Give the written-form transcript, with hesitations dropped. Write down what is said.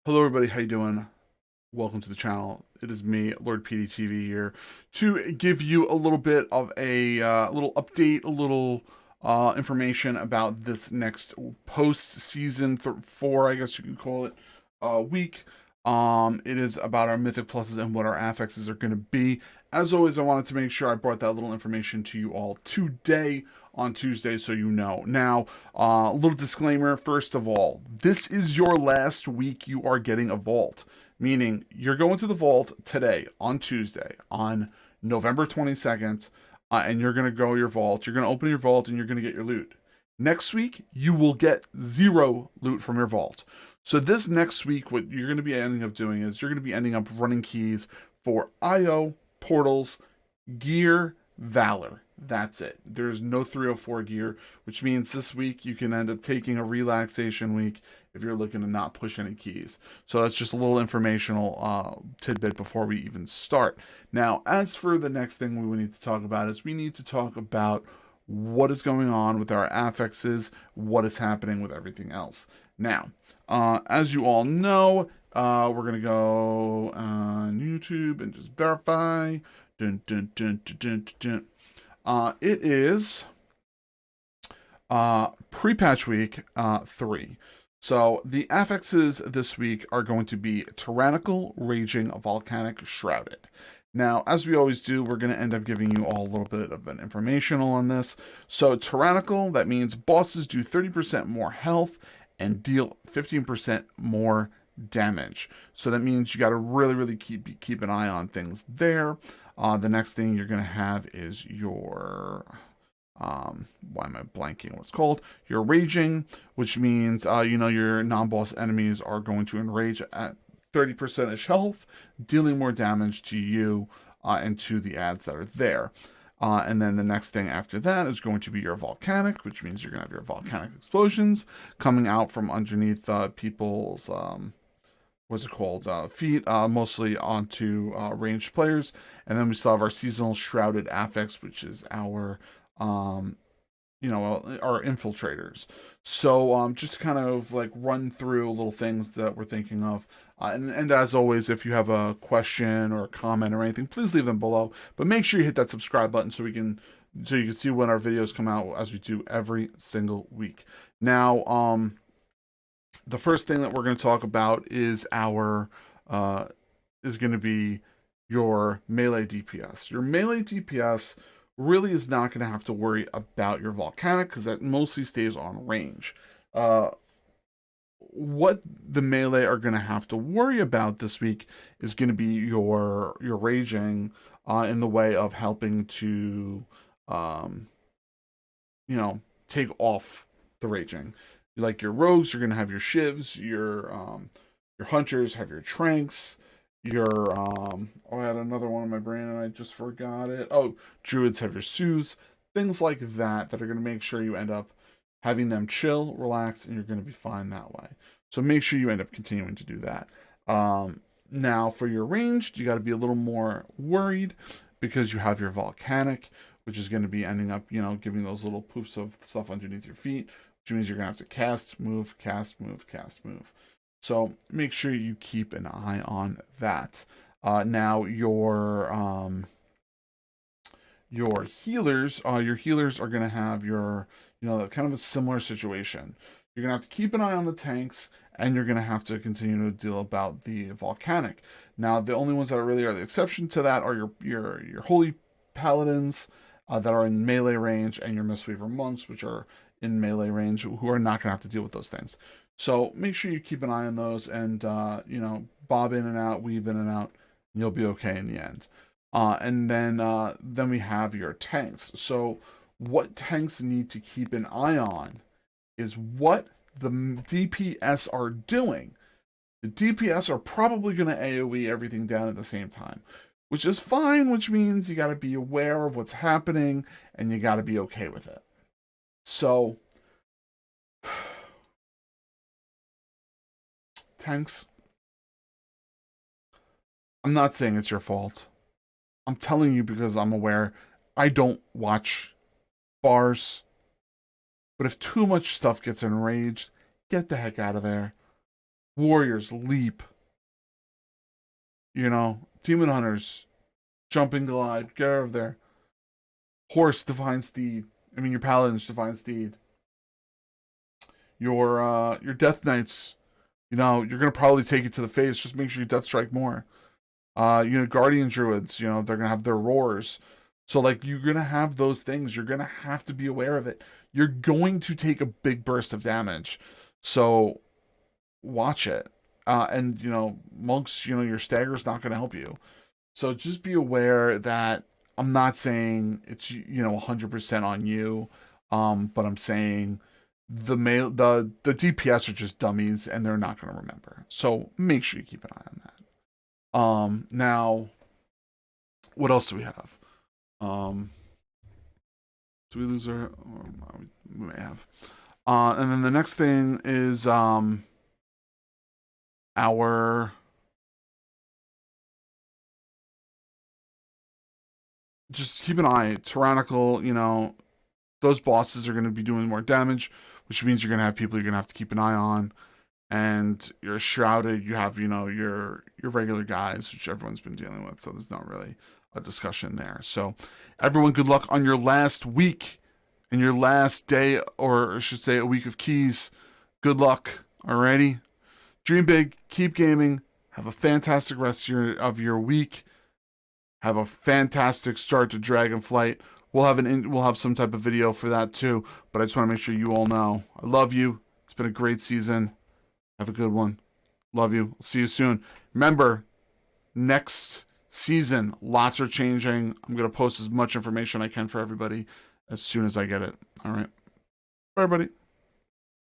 Hello everybody, how you doing? Welcome to the channel. It is me, Lord PeteyTV here, to give you a little bit of a little update, a little information about this next post-season 4, I guess you can call it, week. It is about our Mythic Pluses and what our affixes are going to be. As always, I wanted to make sure I brought that little information to you all today on Tuesday so you know. Now, a little disclaimer, first of all, this is your last week you are getting a vault, meaning you're going to the vault today on Tuesday on November 22nd, and you're going to go your vault. You're going to open your vault and you're going to get your loot. Next week, you will get 0 loot from your vault. So this next week, what you're going to be ending up doing is you're going to be ending up running keys for IO, portals, gear, valor. That's it. There's no 304 gear, which means this week you can end up taking a relaxation week if you're looking to not push any keys. So that's just a little informational tidbit before we even start. Now, as for the next thing we need to talk about is we need to talk about what is going on with our affixes, what is happening with everything else. Now, as you all know, we're going to go on YouTube and just verify. Dun, dun, dun, dun, dun, dun. It is PrePatch week 3. So the affixes this week are going to be Tyrannical, Raging, Volcanic, Shrouded. Now, as we always do, we're going to end up giving you all a little bit of an informational on this. So Tyrannical, that means bosses do 30% more health and deal 15% more damage. So that means you got to really keep an eye on things there. The next thing you're going to have is your why am I blanking what it's called? Your raging, which means your non-boss enemies are going to enrage at 30% health, dealing more damage to you and to the ads that are there. And then the next thing after that is going to be your volcanic, which means you're going to have your volcanic explosions coming out from underneath people's what's it called, feet, mostly onto ranged players. And then we still have our seasonal shrouded affix, which is our our infiltrators. So just to kind of like run through little things that we're thinking of. And as always, if you have a question or a comment or anything, please leave them below. But make sure you hit that subscribe button so you can see when our videos come out, as we do every single week. Now, the first thing that we're going to talk about is is going to be your melee DPS. Your melee DPS really is not going to have to worry about your volcanic because that mostly stays on range. What the melee are going to have to worry about this week is going to be your raging in the way of helping to take off the raging. Like your rogues, you're gonna have your shivs, your hunters have your tranks, your oh, I had another one in my brain and I just forgot it. Oh, druids have your soothes, things like that are gonna make sure you end up having them chill, relax, and you're gonna be fine that way. So make sure you end up continuing to do that. Now for your ranged, you got to be a little more worried because you have your volcanic, which is going to be ending up, giving those little poofs of stuff underneath your feet, which means you're going to have to cast, move, cast, move, cast, move. So make sure you keep an eye on that. Now your healers are going to have your, kind of a similar situation. You're going to have to keep an eye on the tanks, and you're going to have to continue to deal about the volcanic. Now, the only ones that really are the exception to that are your holy paladins that are in melee range, and your Mistweaver monks, which are in melee range, who are not going to have to deal with those things. So make sure you keep an eye on those, and bob in and out, weave in and out, and you'll be okay in the end. And then we have your tanks. So what tanks need to keep an eye on is what the DPS are doing. The DPS are probably going to AoE everything down at the same time, which is fine, which means you got to be aware of what's happening and you got to be okay with it. So, tanks, I'm not saying it's your fault. I'm telling you because I'm aware. I don't watch bars. But if too much stuff gets enraged, get the heck out of there. Warriors, leap. You know, demon hunters, jump and glide, get out of there. Horse, divine steed. I mean, your paladins, divine steed. Your death knights, you know, you're gonna probably take it to the face. Just make sure you death strike more. You know, guardian druids, you know, they're gonna have their roars. So like you're gonna have those things. You're gonna have to be aware of it. You're going to take a big burst of damage. So watch it. And you know, monks, you know, your stagger's not gonna help you. So just be aware that I'm not saying it's, you know, 100% on you, but I'm saying the DPS are just dummies and they're not going to remember. So make sure you keep an eye on that. Now, what else do we have? Do we lose our? Or we may have. And then the next thing is our. Just keep an eye. Tyrannical, you know, those bosses are going to be doing more damage, which means you're going to have people you're going to have to keep an eye on. And you're shrouded. You have, you know, your regular guys, which everyone's been dealing with. So there's not really a discussion there. So everyone, good luck on your last week and your last day, or I should say a week of keys. Good luck. Alrighty. Dream big. Keep gaming. Have a fantastic rest of your week. Have a fantastic start to Dragonflight. We'll have some type of video for that too. But I just want to make sure you all know I love you. It's been a great season. Have a good one. Love you. See you soon. Remember, next season, lots are changing. I'm going to post as much information I can for everybody as soon as I get it. All right. Bye, everybody.